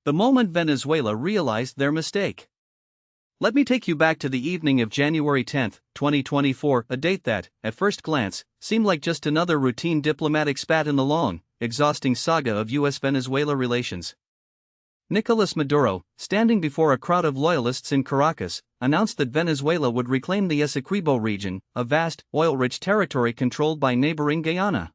the moment Venezuela realized their mistake. Let me take you back to the evening of January 10, 2024, a date that, at first glance, seemed like just another routine diplomatic spat in the long, exhausting saga of U.S.-Venezuela relations. Nicolas Maduro, standing before a crowd of loyalists in Caracas, announced that Venezuela would reclaim the Essequibo region, a vast, oil-rich territory controlled by neighboring Guyana.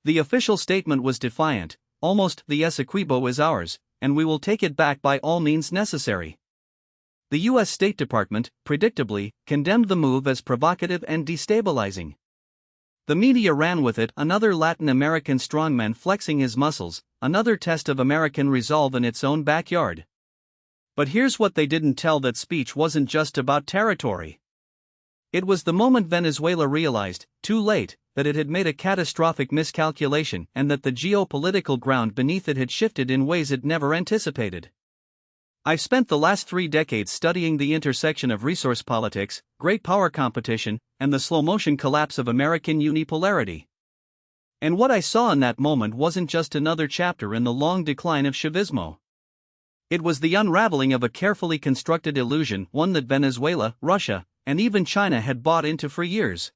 The official statement was defiant: almost, the Essequibo is ours, and we will take it back by all means necessary. The U.S. State Department, predictably, condemned the move as provocative and destabilizing. The media ran with it: another Latin American strongman flexing his muscles, another test of American resolve in its own backyard. But here's what they didn't tell: that speech wasn't just about territory. It was the moment Venezuela realized, too late, that it had made a catastrophic miscalculation and that the geopolitical ground beneath it had shifted in ways it never anticipated. I've spent the last 3 decades studying the intersection of resource politics, great power competition, and the slow-motion collapse of American unipolarity. And what I saw in that moment wasn't just another chapter in the long decline of Chavismo. It was the unraveling of a carefully constructed illusion, one that Venezuela, Russia, and even China had bought into for years.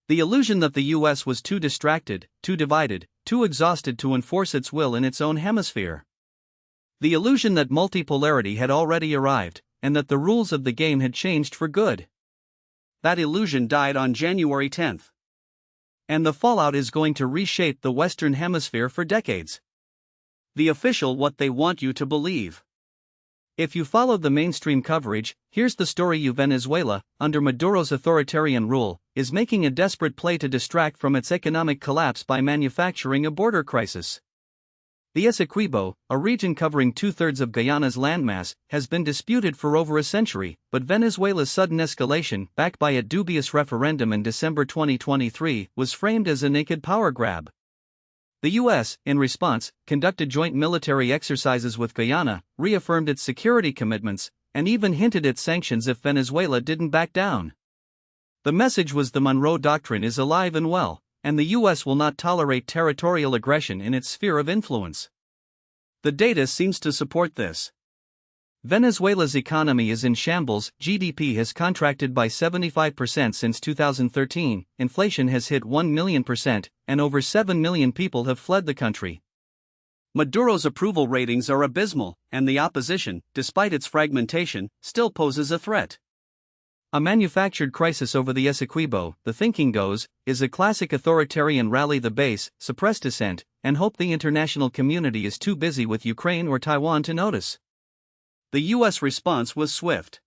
The illusion that the U.S. was too distracted, too divided, too exhausted to enforce its will in its own hemisphere. The illusion that multipolarity had already arrived, and that the rules of the game had changed for good. That illusion died on January 10. And the fallout is going to reshape the Western Hemisphere for decades. The official what they want you to believe. If you followed the mainstream coverage, here's the story: Venezuela, under Maduro's authoritarian rule, is making a desperate play to distract from its economic collapse by manufacturing a border crisis. The Essequibo, a region covering 2/3 of Guyana's landmass, has been disputed for over a century, but Venezuela's sudden escalation, backed by a dubious referendum in December 2023, was framed as a naked power grab. The U.S., in response, conducted joint military exercises with Guyana, reaffirmed its security commitments, and even hinted at sanctions if Venezuela didn't back down. The message was: the Monroe Doctrine is alive and well, and the U.S. will not tolerate territorial aggression in its sphere of influence. The data seems to support this. Venezuela's economy is in shambles. GDP has contracted by 75% since 2013, inflation has hit 1 million%, and over 7 million people have fled the country. Maduro's approval ratings are abysmal, and the opposition, despite its fragmentation, still poses a threat. A manufactured crisis over the Essequibo, the thinking goes, is a classic authoritarian rally the base, suppress dissent, and hope the international community is too busy with Ukraine or Taiwan to notice. The U.S. response was swift.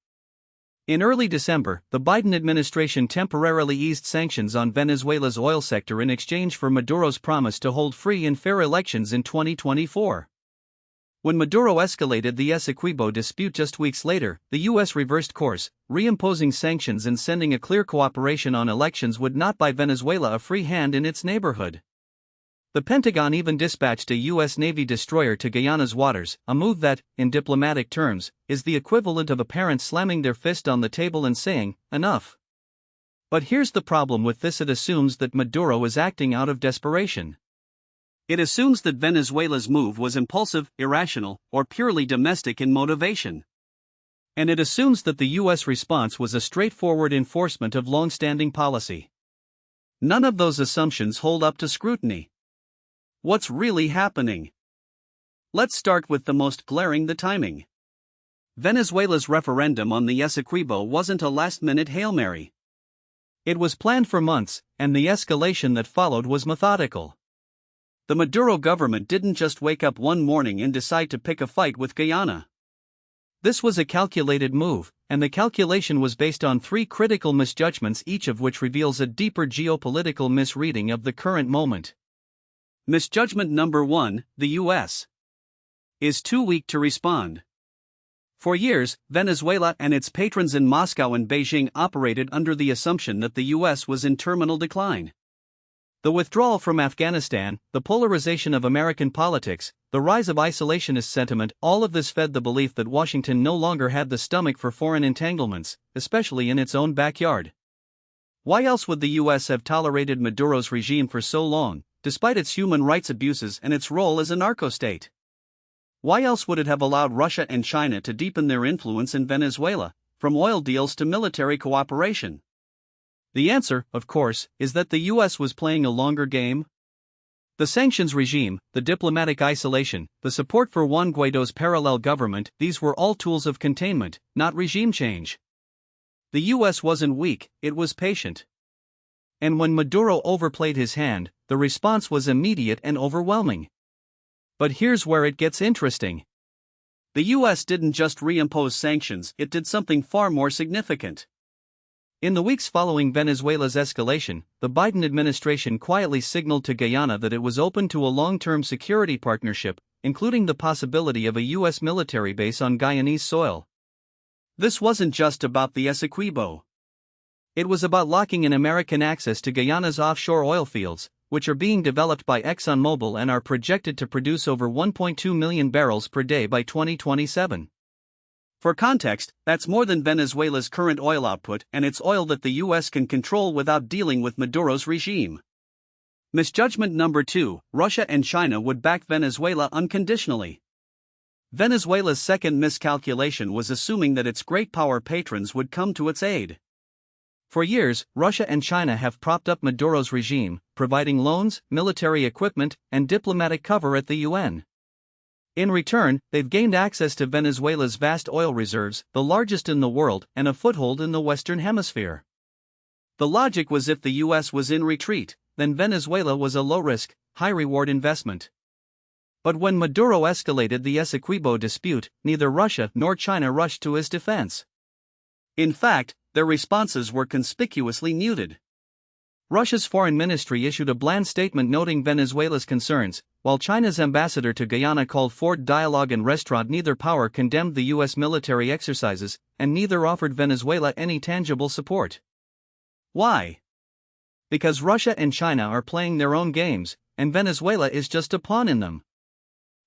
In early December, the Biden administration temporarily eased sanctions on Venezuela's oil sector in exchange for Maduro's promise to hold free and fair elections in 2024. When Maduro escalated the Essequibo dispute just weeks later, the U.S. reversed course, reimposing sanctions and sending a clear cooperation on elections would not buy Venezuela a free hand in its neighborhood. The Pentagon even dispatched a U.S. Navy destroyer to Guyana's waters, a move that, in diplomatic terms, is the equivalent of a parent slamming their fist on the table and saying, "Enough." But here's the problem with this: it assumes that Maduro is acting out of desperation. It assumes that Venezuela's move was impulsive, irrational, or purely domestic in motivation. And it assumes that the U.S. response was a straightforward enforcement of long-standing policy. None of those assumptions hold up to scrutiny. What's really happening? Let's start with the most glaring: the timing. Venezuela's referendum on the Essequibo wasn't a last-minute Hail Mary. It was planned for months, and the escalation that followed was methodical. The Maduro government didn't just wake up one morning and decide to pick a fight with Guyana. This was a calculated move, and the calculation was based on 3 critical misjudgments, each of which reveals a deeper geopolitical misreading of the current moment. Misjudgment number 1: the U.S. is too weak to respond. For years, Venezuela and its patrons in Moscow and Beijing operated under the assumption that the U.S. was in terminal decline. The withdrawal from Afghanistan, the polarization of American politics, the rise of isolationist sentiment, all of this fed the belief that Washington no longer had the stomach for foreign entanglements, especially in its own backyard. Why else would the U.S. have tolerated Maduro's regime for so long, despite its human rights abuses and its role as a narco-state? Why else would it have allowed Russia and China to deepen their influence in Venezuela, from oil deals to military cooperation? The answer, of course, is that the US was playing a longer game. The sanctions regime, the diplomatic isolation, the support for Juan Guaido's parallel government, these were all tools of containment, not regime change. The US wasn't weak, it was patient. And when Maduro overplayed his hand, the response was immediate and overwhelming. But here's where it gets interesting. The US didn't just reimpose sanctions, it did something far more significant. In the weeks following Venezuela's escalation, the Biden administration quietly signaled to Guyana that it was open to a long-term security partnership, including the possibility of a U.S. military base on Guyanese soil. This wasn't just about the Essequibo. It was about locking in American access to Guyana's offshore oil fields, which are being developed by ExxonMobil and are projected to produce over 1.2 million barrels per day by 2027. For context, that's more than Venezuela's current oil output, and it's oil that the US can control without dealing with Maduro's regime. Misjudgment number 2, Russia and China would back Venezuela unconditionally. Venezuela's second miscalculation was assuming that its great power patrons would come to its aid. For years, Russia and China have propped up Maduro's regime, providing loans, military equipment, and diplomatic cover at the UN. In return, they've gained access to Venezuela's vast oil reserves, the largest in the world, and a foothold in the Western Hemisphere. The logic was if the US was in retreat, then Venezuela was a low-risk, high-reward investment. But when Maduro escalated the Essequibo dispute, neither Russia nor China rushed to his defense. In fact, their responses were conspicuously muted. Russia's foreign ministry issued a bland statement noting Venezuela's concerns, while China's ambassador to Guyana called for dialogue and restaurant. Neither power condemned the U.S. military exercises, and neither offered Venezuela any tangible support. Why? Because Russia and China are playing their own games, and Venezuela is just a pawn in them.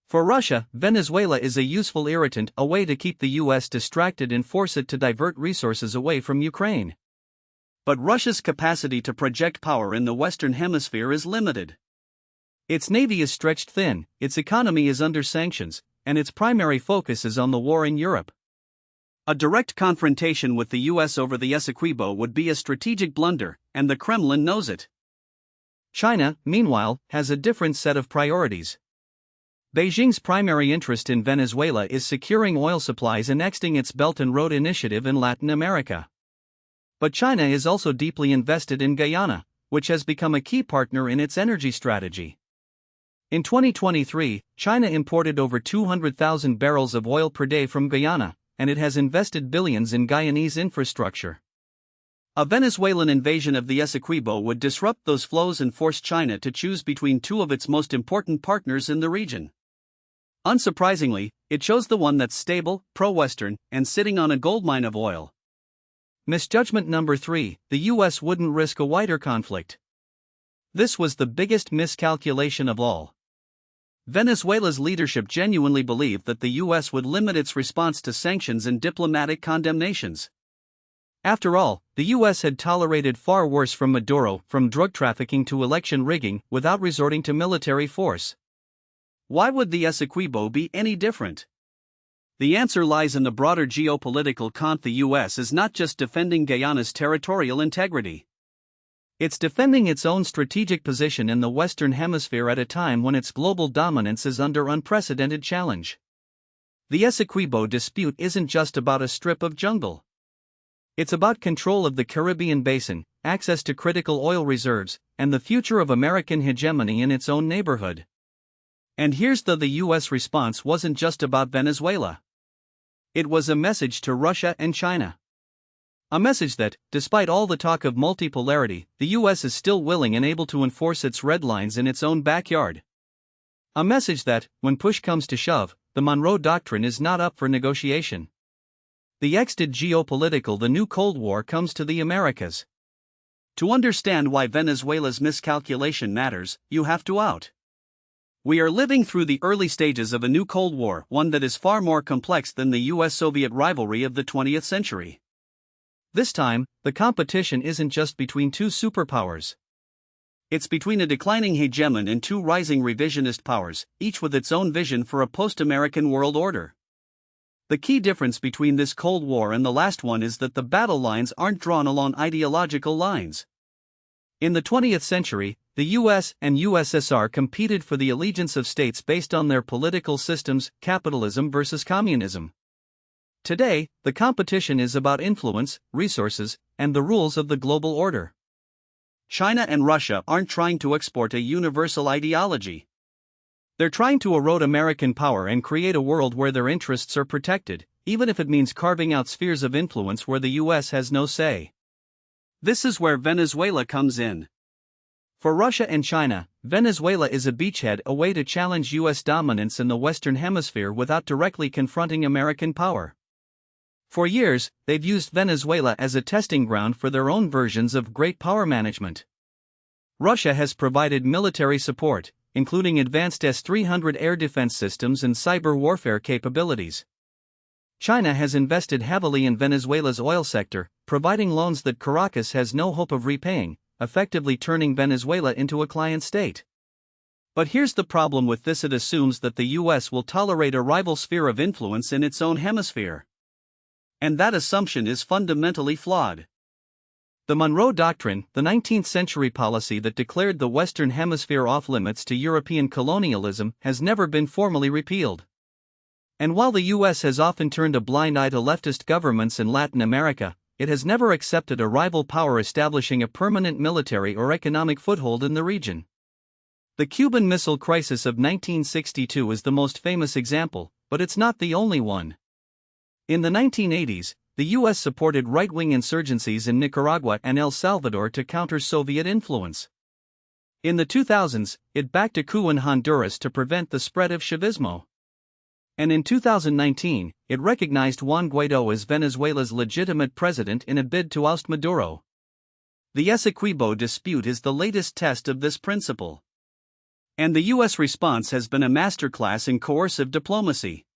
For Russia, Venezuela is a useful irritant, a way to keep the U.S. distracted and force it to divert resources away from Ukraine. But Russia's capacity to project power in the Western Hemisphere is limited. Its navy is stretched thin, its economy is under sanctions, and its primary focus is on the war in Europe. A direct confrontation with the US over the Essequibo would be a strategic blunder, and the Kremlin knows it. China, meanwhile, has a different set of priorities. Beijing's primary interest in Venezuela is securing oil supplies and extending its Belt and Road Initiative in Latin America. But China is also deeply invested in Guyana, which has become a key partner in its energy strategy. In 2023, China imported over 200,000 barrels of oil per day from Guyana, and it has invested billions in Guyanese infrastructure. A Venezuelan invasion of the Essequibo would disrupt those flows and force China to choose between two of its most important partners in the region. Unsurprisingly, it chose the one that's stable, pro-Western, and sitting on a goldmine of oil. Misjudgment number 3, the US wouldn't risk a wider conflict. This was the biggest miscalculation of all. Venezuela's leadership genuinely believed that the US would limit its response to sanctions and diplomatic condemnations. After all, the US had tolerated far worse from Maduro, from drug trafficking to election rigging, without resorting to military force. Why would the Essequibo be any different? The answer lies in the broader geopolitical context. The US is not just defending Guyana's territorial integrity. It's defending its own strategic position in the Western Hemisphere at a time when its global dominance is under unprecedented challenge. The Essequibo dispute isn't just about a strip of jungle. It's about control of the Caribbean basin, access to critical oil reserves, and the future of American hegemony in its own neighborhood. And here's the US response wasn't just about Venezuela. It was a message to Russia and China. A message that, despite all the talk of multipolarity, the US is still willing and able to enforce its red lines in its own backyard. A message that, when push comes to shove, the Monroe Doctrine is not up for negotiation. The exited geopolitical, the new Cold War comes to the Americas. To understand why Venezuela's miscalculation matters, you have to out. We are living through the early stages of a new Cold War, one that is far more complex than the US-Soviet rivalry of the 20th century. This time, the competition isn't just between two superpowers. It's between a declining hegemon and two rising revisionist powers, each with its own vision for a post-American world order. The key difference between this Cold War and the last one is that the battle lines aren't drawn along ideological lines. In the 20th century, the US and USSR competed for the allegiance of states based on their political systems, capitalism versus communism. Today, the competition is about influence, resources, and the rules of the global order. China and Russia aren't trying to export a universal ideology. They're trying to erode American power and create a world where their interests are protected, even if it means carving out spheres of influence where the US has no say. This is where Venezuela comes in. For Russia and China, Venezuela is a beachhead, a way to challenge US dominance in the Western Hemisphere without directly confronting American power. For years, they've used Venezuela as a testing ground for their own versions of great power management. Russia has provided military support, including advanced S-300 air defense systems and cyber warfare capabilities. China has invested heavily in Venezuela's oil sector, providing loans that Caracas has no hope of repaying, effectively turning Venezuela into a client state. But here's the problem with this: it assumes that the US will tolerate a rival sphere of influence in its own hemisphere. And that assumption is fundamentally flawed. The Monroe Doctrine, the 19th century policy that declared the Western Hemisphere off-limits to European colonialism, has never been formally repealed. And while the US has often turned a blind eye to leftist governments in Latin America, it has never accepted a rival power establishing a permanent military or economic foothold in the region. The Cuban Missile Crisis of 1962 is the most famous example, but it's not the only one. In the 1980s, the US supported right-wing insurgencies in Nicaragua and El Salvador to counter Soviet influence. In the 2000s, it backed a coup in Honduras to prevent the spread of Chavismo. And in 2019, it recognized Juan Guaidó as Venezuela's legitimate president in a bid to oust Maduro. The Essequibo dispute is the latest test of this principle. And the US response has been a masterclass in coercive diplomacy.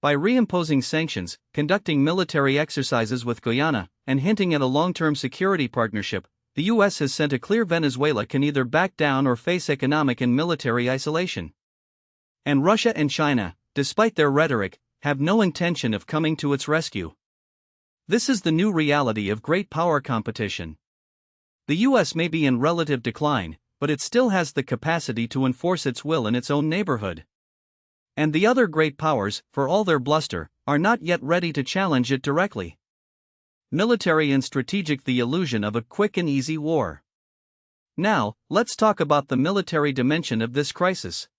By reimposing sanctions, conducting military exercises with Guyana, and hinting at a long-term security partnership, the US has sent a clear Venezuela can either back down or face economic and military isolation. And Russia and China, despite their rhetoric, have no intention of coming to its rescue. This is the new reality of great power competition. The US may be in relative decline, but it still has the capacity to enforce its will in its own neighborhood. And the other great powers, for all their bluster, are not yet ready to challenge it directly. Military and strategic: the illusion of a quick and easy war. Now, let's talk about the military dimension of this crisis.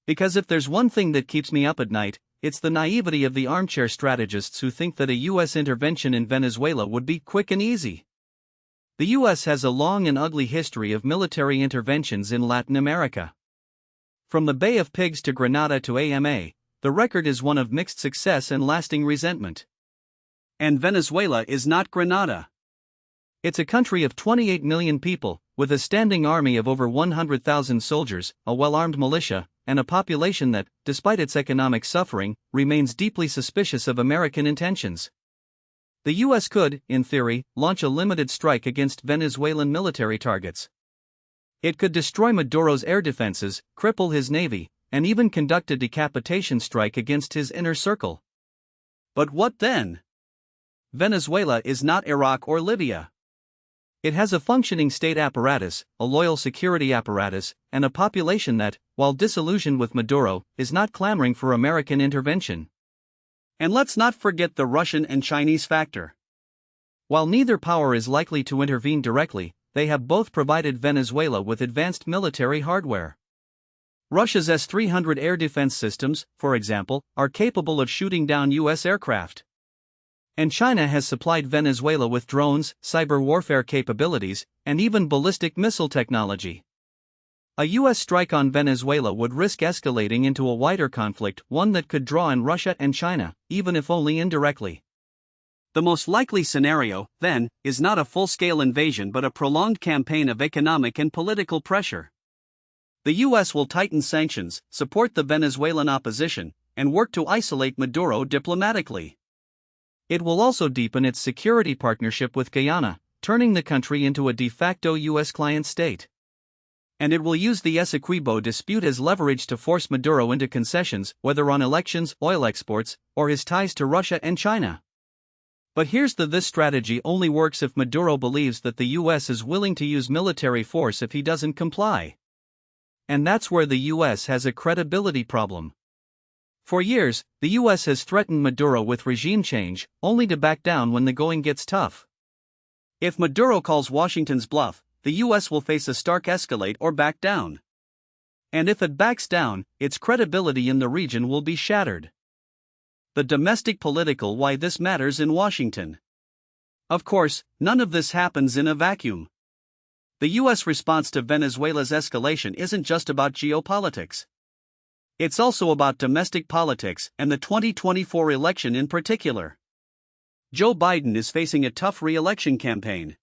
Because if there's one thing that keeps me up at night, it's the naivety of the armchair strategists who think that a US intervention in Venezuela would be quick and easy. The US has a long and ugly history of military interventions in Latin America. From the Bay of Pigs to Grenada to AMA, the record is one of mixed success and lasting resentment. And Venezuela is not Grenada. It's a country of 28 million people, with a standing army of over 100,000 soldiers, a well-armed militia, and a population that, despite its economic suffering, remains deeply suspicious of American intentions. The US could, in theory, launch a limited strike against Venezuelan military targets. It could destroy Maduro's air defenses, cripple his navy, and even conduct a decapitation strike against his inner circle. But what then? Venezuela is not Iraq or Libya. It has a functioning state apparatus, a loyal security apparatus, and a population that, while disillusioned with Maduro, is not clamoring for American intervention. And let's not forget the Russian and Chinese factor. While neither power is likely to intervene directly, they have both provided Venezuela with advanced military hardware. Russia's S-300 air defense systems, for example, are capable of shooting down US aircraft. And China has supplied Venezuela with drones, cyber warfare capabilities, and even ballistic missile technology. A US strike on Venezuela would risk escalating into a wider conflict, one that could draw in Russia and China, even if only indirectly. The most likely scenario, then, is not a full-scale invasion but a prolonged campaign of economic and political pressure. The US will tighten sanctions, support the Venezuelan opposition, and work to isolate Maduro diplomatically. It will also deepen its security partnership with Guyana, turning the country into a de facto US client state. And it will use the Essequibo dispute as leverage to force Maduro into concessions, whether on elections, oil exports, or his ties to Russia and China. But here's this strategy only works if Maduro believes that the US is willing to use military force if he doesn't comply. And that's where the US has a credibility problem. For years, the US has threatened Maduro with regime change, only to back down when the going gets tough. If Maduro calls Washington's bluff, the US will face a stark escalate or back down. And if it backs down, its credibility in the region will be shattered. The domestic political why this matters in Washington. Of course, none of this happens in a vacuum. The US response to Venezuela's escalation isn't just about geopolitics. It's also about domestic politics and the 2024 election in particular. Joe Biden is facing a tough re-election campaign.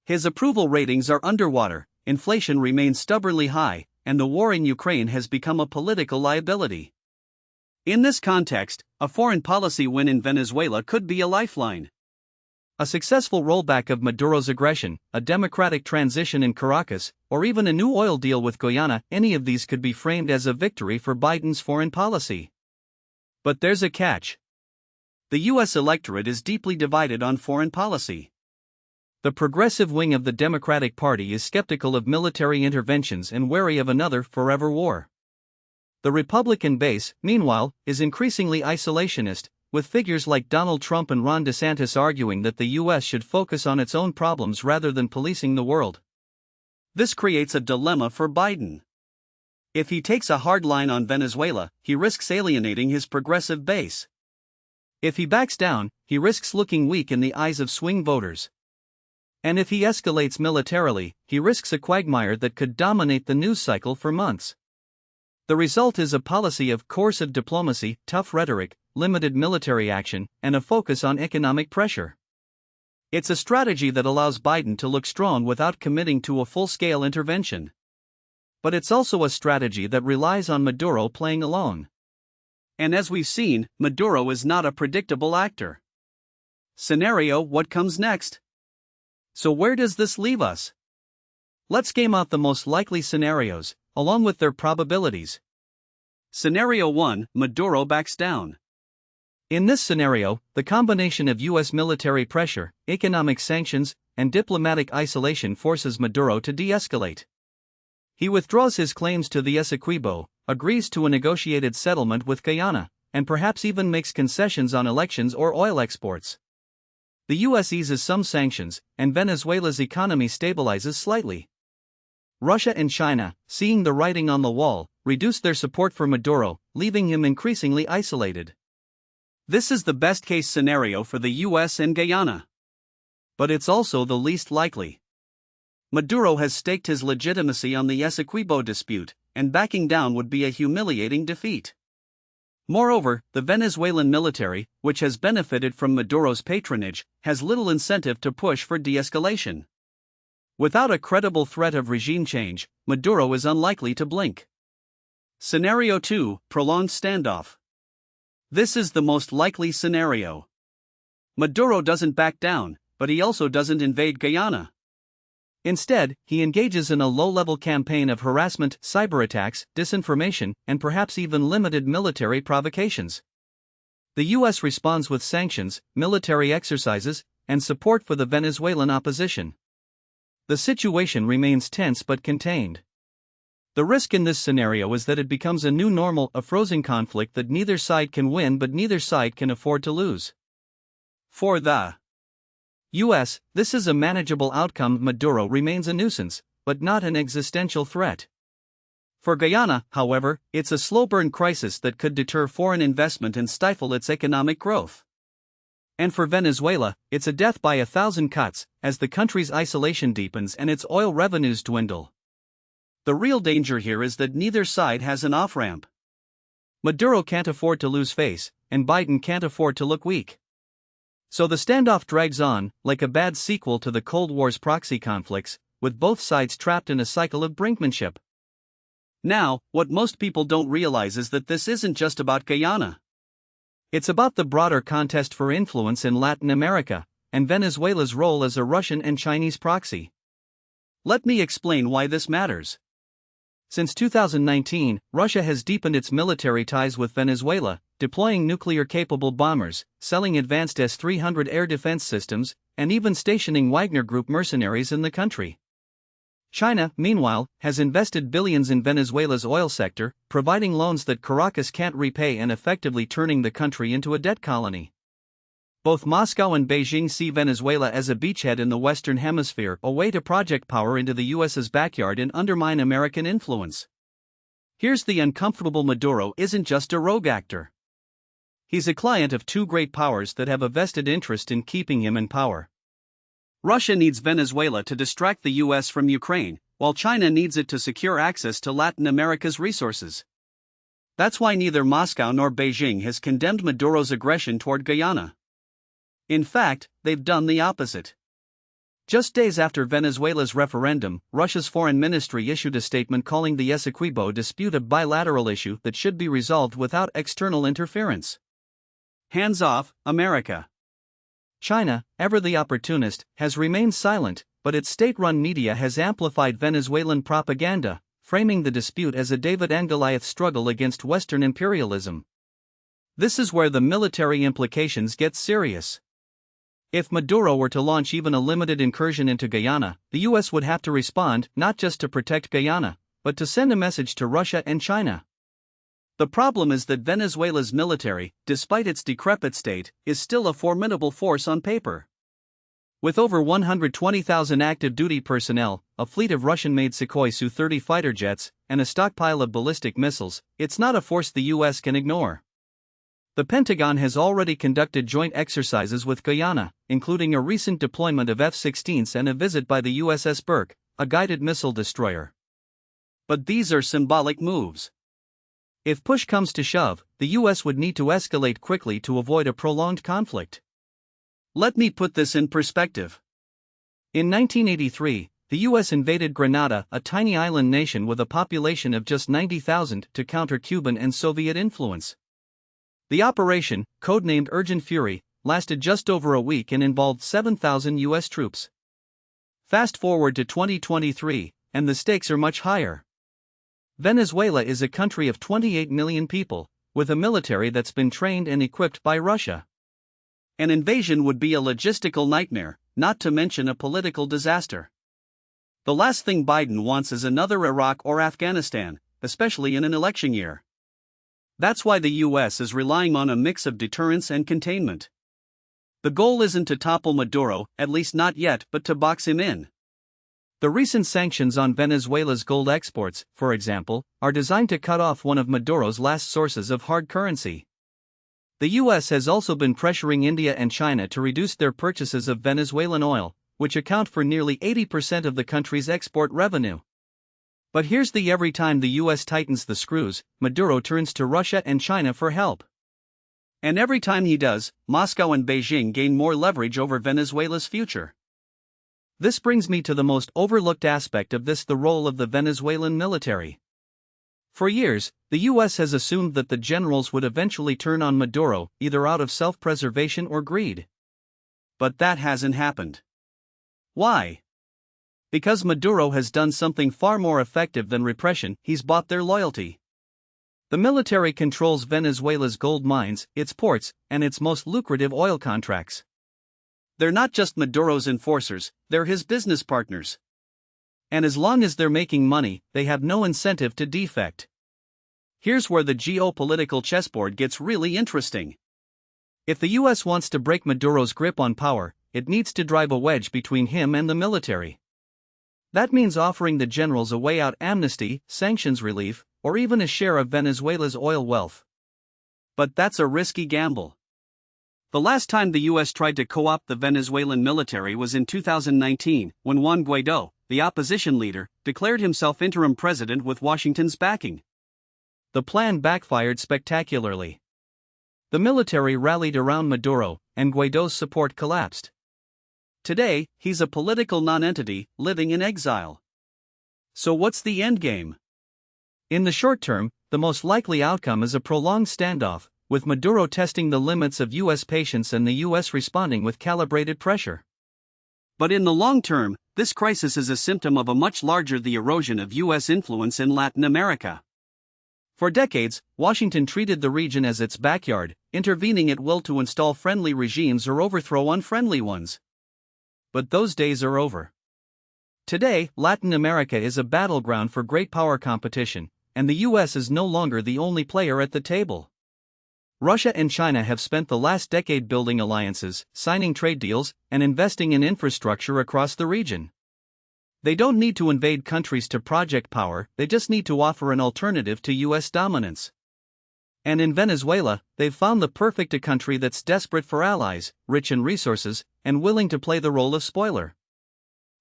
His approval ratings are underwater, inflation remains stubbornly high, and the war in Ukraine has become a political liability. In this context, a foreign policy win in Venezuela could be a lifeline. A successful rollback of Maduro's aggression, a democratic transition in Caracas, or even a new oil deal with Guyana, any of these could be framed as a victory for Biden's foreign policy. But there's a catch. The US electorate is deeply divided on foreign policy. The progressive wing of the Democratic Party is skeptical of military interventions and wary of another forever war. The Republican base, meanwhile, is increasingly isolationist, with figures like Donald Trump and Ron DeSantis arguing that the US should focus on its own problems rather than policing the world. This creates a dilemma for Biden. If he takes a hard line on Venezuela, he risks alienating his progressive base. If he backs down, he risks looking weak in the eyes of swing voters. And if he escalates militarily, he risks a quagmire that could dominate the news cycle for months. The result is a policy of coercive diplomacy, tough rhetoric, limited military action, and a focus on economic pressure. It's a strategy that allows Biden to look strong without committing to a full-scale intervention. But it's also a strategy that relies on Maduro playing alone. And as we've seen, Maduro is not a predictable actor. Scenario: what comes next? So where does this leave us? Let's game out the most likely scenarios, along with their probabilities. Scenario 1: Maduro backs down. In this scenario, the combination of US military pressure, economic sanctions, and diplomatic isolation forces Maduro to de-escalate. He withdraws his claims to the Essequibo, agrees to a negotiated settlement with Guyana, and perhaps even makes concessions on elections or oil exports. The US eases some sanctions, and Venezuela's economy stabilizes slightly. Russia and China, seeing the writing on the wall, reduce their support for Maduro, leaving him increasingly isolated. This is the best-case scenario for the US and Guyana. But it's also the least likely. Maduro has staked his legitimacy on the Essequibo dispute, and backing down would be a humiliating defeat. Moreover, the Venezuelan military, which has benefited from Maduro's patronage, has little incentive to push for de-escalation. Without a credible threat of regime change, Maduro is unlikely to blink. Scenario 2: Prolonged standoff. This is the most likely scenario. Maduro doesn't back down, but he also doesn't invade Guyana. Instead, he engages in a low-level campaign of harassment, cyberattacks, disinformation, and perhaps even limited military provocations. The US responds with sanctions, military exercises, and support for the Venezuelan opposition. The situation remains tense but contained. The risk in this scenario is that it becomes a new normal, a frozen conflict that neither side can win but neither side can afford to lose. For the US, this is a manageable outcome. Maduro remains a nuisance, but not an existential threat. For Guyana, however, it's a slow-burn crisis that could deter foreign investment and stifle its economic growth. And for Venezuela, it's a death by 1,000 cuts, as the country's isolation deepens and its oil revenues dwindle. The real danger here is that neither side has an off-ramp. Maduro can't afford to lose face, and Biden can't afford to look weak. So the standoff drags on, like a bad sequel to the Cold War's proxy conflicts, with both sides trapped in a cycle of brinkmanship. Now, what most people don't realize is that this isn't just about Guyana. It's about the broader contest for influence in Latin America, and Venezuela's role as a Russian and Chinese proxy. Let me explain why this matters. Since 2019, Russia has deepened its military ties with Venezuela, deploying nuclear-capable bombers, selling advanced S-300 air defense systems, and even stationing Wagner Group mercenaries in the country. China, meanwhile, has invested billions in Venezuela's oil sector, providing loans that Caracas can't repay and effectively turning the country into a debt colony. Both Moscow and Beijing see Venezuela as a beachhead in the Western Hemisphere, a way to project power into the US's backyard and undermine American influence. Here's the uncomfortable: Maduro isn't just a rogue actor. He's a client of two great powers that have a vested interest in keeping him in power. Russia needs Venezuela to distract the US from Ukraine, while China needs it to secure access to Latin America's resources. That's why neither Moscow nor Beijing has condemned Maduro's aggression toward Guyana. In fact, they've done the opposite. Just days after Venezuela's referendum, Russia's foreign ministry issued a statement calling the Essequibo dispute a bilateral issue that should be resolved without external interference. Hands off, America. China, ever the opportunist, has remained silent, but its state-run media has amplified Venezuelan propaganda, framing the dispute as a David and Goliath struggle against Western imperialism. This is where the military implications get serious. If Maduro were to launch even a limited incursion into Guyana, the US would have to respond, not just to protect Guyana, but to send a message to Russia and China. The problem is that Venezuela's military, despite its decrepit state, is still a formidable force on paper. With over 120,000 active duty personnel, a fleet of Russian-made Sukhoi Su-30 fighter jets, and a stockpile of ballistic missiles, it's not a force the US can ignore. The Pentagon has already conducted joint exercises with Guyana, including a recent deployment of F-16s and a visit by the USS Burke, a guided missile destroyer. But these are symbolic moves. If push comes to shove, the US would need to escalate quickly to avoid a prolonged conflict. Let me put this in perspective. In 1983, the US invaded Grenada, a tiny island nation with a population of just 90,000, to counter Cuban and Soviet influence. The operation, codenamed Urgent Fury, lasted just over a week and involved 7,000 US troops. Fast forward to 2023, and the stakes are much higher. Venezuela is a country of 28 million people, with a military that's been trained and equipped by Russia. An invasion would be a logistical nightmare, not to mention a political disaster. The last thing Biden wants is another Iraq or Afghanistan, especially in an election year. That's why the US is relying on a mix of deterrence and containment. The goal isn't to topple Maduro, at least not yet, but to box him in. The recent sanctions on Venezuela's gold exports, for example, are designed to cut off one of Maduro's last sources of hard currency. The US has also been pressuring India and China to reduce their purchases of Venezuelan oil, which account for nearly 80% of the country's export revenue. But here's the: every time the US tightens the screws, Maduro turns to Russia and China for help. And every time he does, Moscow and Beijing gain more leverage over Venezuela's future. This brings me to the most overlooked aspect of this: the role of the Venezuelan military. For years, the US has assumed that the generals would eventually turn on Maduro, either out of self-preservation or greed. But that hasn't happened. Why? Because Maduro has done something far more effective than repression: he's bought their loyalty. The military controls Venezuela's gold mines, its ports, and its most lucrative oil contracts. They're not just Maduro's enforcers, they're his business partners. And as long as they're making money, they have no incentive to defect. Here's where the geopolitical chessboard gets really interesting. If the US wants to break Maduro's grip on power, it needs to drive a wedge between him and the military. That means offering the generals a way out: amnesty, sanctions relief, or even a share of Venezuela's oil wealth. But that's a risky gamble. The last time the US tried to co-opt the Venezuelan military was in 2019, when Juan Guaidó, the opposition leader, declared himself interim president with Washington's backing. The plan backfired spectacularly. The military rallied around Maduro, and Guaidó's support collapsed. Today, he's a political nonentity, living in exile. So what's the endgame? In the short term, the most likely outcome is a prolonged standoff, with Maduro testing the limits of US patience and the US responding with calibrated pressure. But in the long term, this crisis is a symptom of a much larger the erosion of U.S. influence in Latin America. For decades, Washington treated the region as its backyard, intervening at will to install friendly regimes or overthrow unfriendly ones. But those days are over. Today, Latin America is a battleground for great power competition, and the U.S. is no longer the only player at the table. Russia and China have spent the last decade building alliances, signing trade deals, and investing in infrastructure across the region. They don't need to invade countries to project power, they just need to offer an alternative to U.S. dominance. And in Venezuela, they've found the perfect country that's desperate for allies, rich in resources, and willing to play the role of spoiler.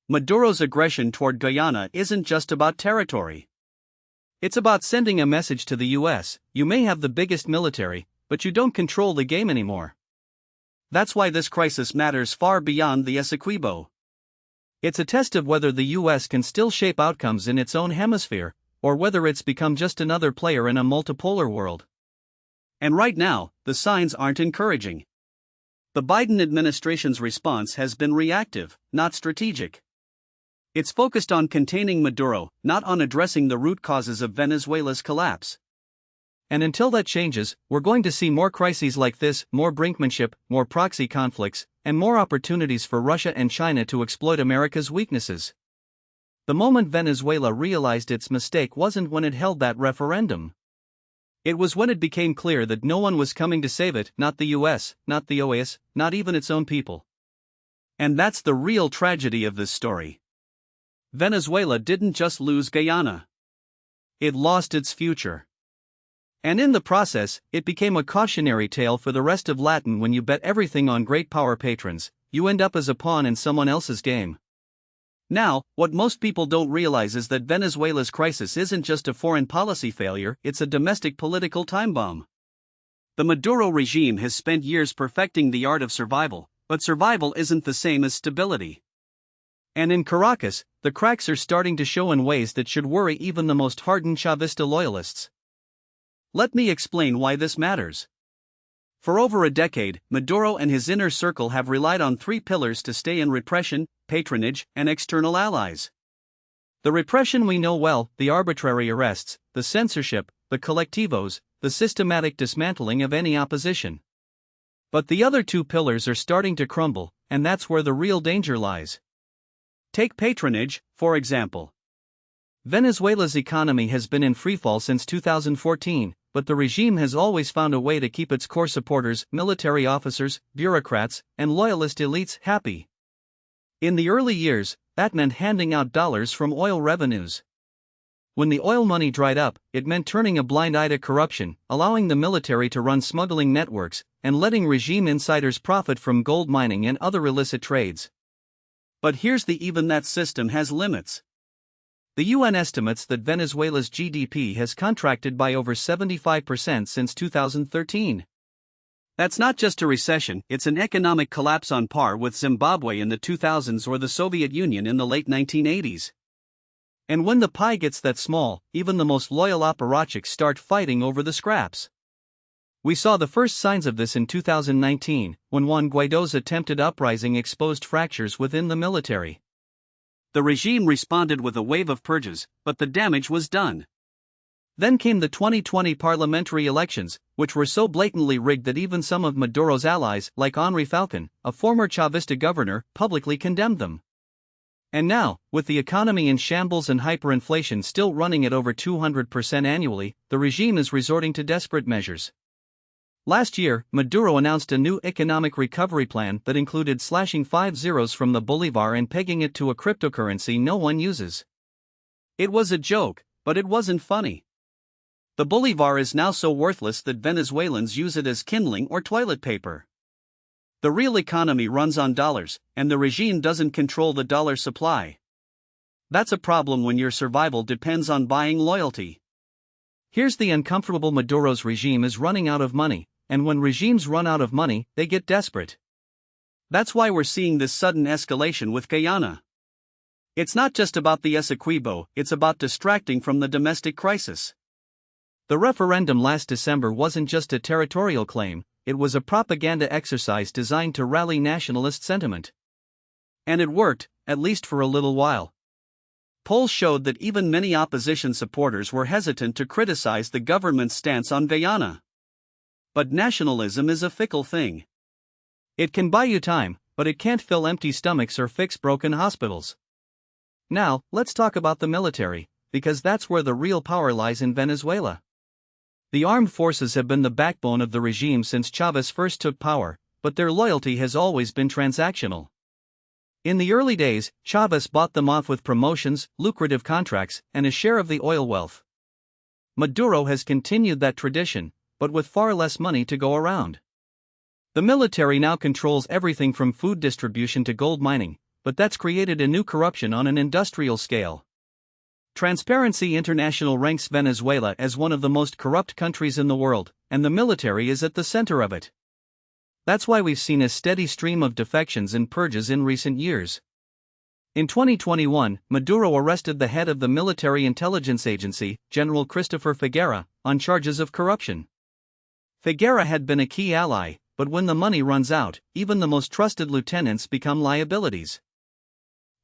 Maduro's aggression toward Guyana isn't just about territory. It's about sending a message to the U.S., you may have the biggest military, but you don't control the game anymore. That's why this crisis matters far beyond the Essequibo. It's a test of whether the U.S. can still shape outcomes in its own hemisphere, or whether it's become just another player in a multipolar world. And right now, the signs aren't encouraging. The Biden administration's response has been reactive, not strategic. It's focused on containing Maduro, not on addressing the root causes of Venezuela's collapse. And until that changes, we're going to see more crises like this, more brinkmanship, more proxy conflicts, and more opportunities for Russia and China to exploit America's weaknesses. The moment Venezuela realized its mistake wasn't when it held that referendum. It was when it became clear that no one was coming to save it, not the US, not the OAS, not even its own people. And that's the real tragedy of this story. Venezuela didn't just lose Guyana. It lost its future. And in the process, it became a cautionary tale for the rest of Latin. When you bet everything on great power patrons, you end up as a pawn in someone else's game. Now, what most people don't realize is that Venezuela's crisis isn't just a foreign policy failure, it's a domestic political time bomb. The Maduro regime has spent years perfecting the art of survival, but survival isn't the same as stability. And in Caracas, the cracks are starting to show in ways that should worry even the most hardened Chavista loyalists. Let me explain why this matters. For over a decade, Maduro and his inner circle have relied on three pillars to stay in: repression, patronage, and external allies. The repression we know well: the arbitrary arrests, the censorship, the collectivos, the systematic dismantling of any opposition. But the other two pillars are starting to crumble, and that's where the real danger lies. Take patronage, for example. Venezuela's economy has been in freefall since 2014, but the regime has always found a way to keep its core supporters, military officers, bureaucrats, and loyalist elites happy. In the early years, that meant handing out dollars from oil revenues. When the oil money dried up, it meant turning a blind eye to corruption, allowing the military to run smuggling networks, and letting regime insiders profit from gold mining and other illicit trades. But here's the even that system has limits. The UN estimates that Venezuela's GDP has contracted by over 75% since 2013. That's not just a recession, it's an economic collapse on par with Zimbabwe in the 2000s or the Soviet Union in the late 1980s. And when the pie gets that small, even the most loyal apparatchiks start fighting over the scraps. We saw the first signs of this in 2019, when Juan Guaido's attempted uprising exposed fractures within the military. The regime responded with a wave of purges, but the damage was done. Then came the 2020 parliamentary elections, which were so blatantly rigged that even some of Maduro's allies, like Henri Falcon, a former Chavista governor, publicly condemned them. And now, with the economy in shambles and hyperinflation still running at over 200% annually, the regime is resorting to desperate measures. Last year, Maduro announced a new economic recovery plan that included slashing 5 zeros from the bolivar and pegging it to a cryptocurrency no one uses. It was a joke, but it wasn't funny. The bolivar is now so worthless that Venezuelans use it as kindling or toilet paper. The real economy runs on dollars, and the regime doesn't control the dollar supply. That's a problem when your survival depends on buying loyalty. Here's the uncomfortable: Maduro's regime is running out of money, and when regimes run out of money, they get desperate. That's why we're seeing this sudden escalation with Guyana. It's not just about the Essequibo, it's about distracting from the domestic crisis. The referendum last December wasn't just a territorial claim, it was a propaganda exercise designed to rally nationalist sentiment. And it worked, at least for a little while. Polls showed that even many opposition supporters were hesitant to criticize the government's stance on Guyana. But nationalism is a fickle thing. It can buy you time, but it can't fill empty stomachs or fix broken hospitals. Now, let's talk about the military, because that's where the real power lies in Venezuela. The armed forces have been the backbone of the regime since Chavez first took power, but their loyalty has always been transactional. In the early days, Chavez bought them off with promotions, lucrative contracts, and a share of the oil wealth. Maduro has continued that tradition, but with far less money to go around. The military now controls everything from food distribution to gold mining, but that's created a new corruption on an industrial scale. Transparency International ranks Venezuela as one of the most corrupt countries in the world, and the military is at the center of it. That's why we've seen a steady stream of defections and purges in recent years. In 2021, Maduro arrested the head of the military intelligence agency, General Christopher Figuera, on charges of corruption. Figuera had been a key ally, but when the money runs out, even the most trusted lieutenants become liabilities.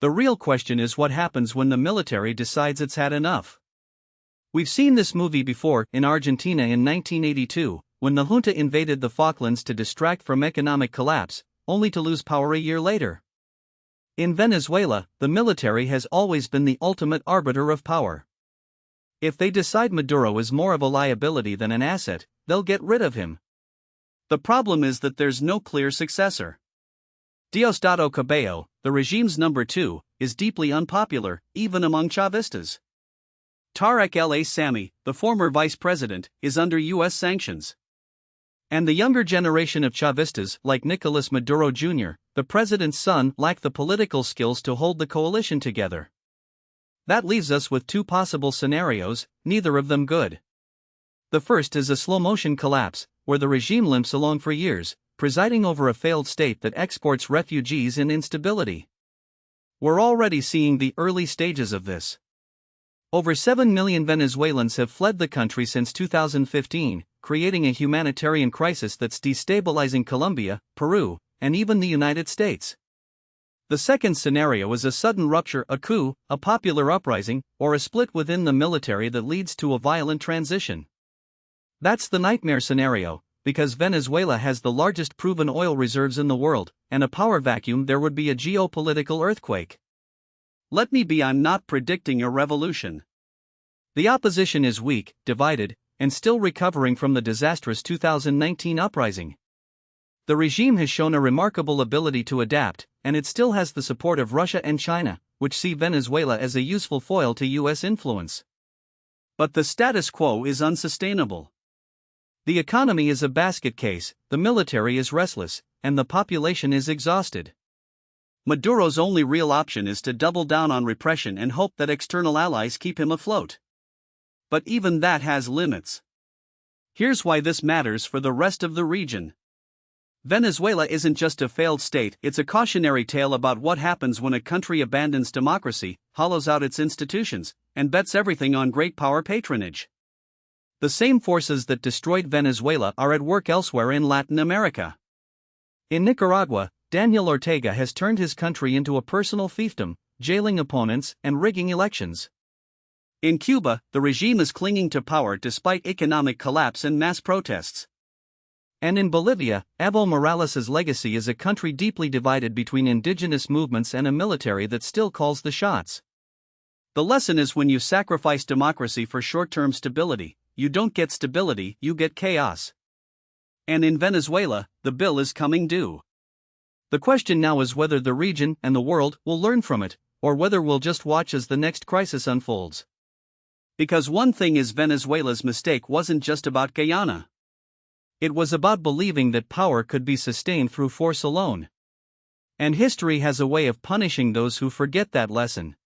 The real question is what happens when the military decides it's had enough. We've seen this movie before, in Argentina in 1982, when the junta invaded the Falklands to distract from economic collapse, only to lose power a year later. In Venezuela, the military has always been the ultimate arbiter of power. If they decide Maduro is more of a liability than an asset, they'll get rid of him. The problem is that there's no clear successor. Diosdado Cabello, the regime's number 2, is deeply unpopular, even among Chavistas. Tarek El Sami, the former vice president, is under U.S. sanctions. And the younger generation of Chavistas, like Nicolas Maduro Jr., the president's son, lack the political skills to hold the coalition together. That leaves us with two possible scenarios, neither of them good. The first is a slow-motion collapse, where the regime limps along for years, presiding over a failed state that exports refugees and instability. We're already seeing the early stages of this. Over 7 million Venezuelans have fled the country since 2015, creating a humanitarian crisis that's destabilizing Colombia, Peru, and even the United States. The second scenario is a sudden rupture, a coup, a popular uprising, or a split within the military that leads to a violent transition. That's the nightmare scenario, because Venezuela has the largest proven oil reserves in the world, and a power vacuum there would be a geopolitical earthquake. Let me be, I'm not predicting a revolution. The opposition is weak, divided, and still recovering from the disastrous 2019 uprising. The regime has shown a remarkable ability to adapt, and it still has the support of Russia and China, which see Venezuela as a useful foil to U.S. influence. But the status quo is unsustainable. The economy is a basket case, the military is restless, and the population is exhausted. Maduro's only real option is to double down on repression and hope that external allies keep him afloat. But even that has limits. Here's why this matters for the rest of the region. Venezuela isn't just a failed state, it's a cautionary tale about what happens when a country abandons democracy, hollows out its institutions, and bets everything on great power patronage. The same forces that destroyed Venezuela are at work elsewhere in Latin America. In Nicaragua, Daniel Ortega has turned his country into a personal fiefdom, jailing opponents and rigging elections. In Cuba, the regime is clinging to power despite economic collapse and mass protests. And in Bolivia, Evo Morales' legacy is a country deeply divided between indigenous movements and a military that still calls the shots. The lesson is when you sacrifice democracy for short-term stability, you don't get stability, you get chaos. And in Venezuela, the bill is coming due. The question now is whether the region and the world will learn from it, or whether we'll just watch as the next crisis unfolds. Because one thing is, Venezuela's mistake wasn't just about Guyana. It was about believing that power could be sustained through force alone. And history has a way of punishing those who forget that lesson.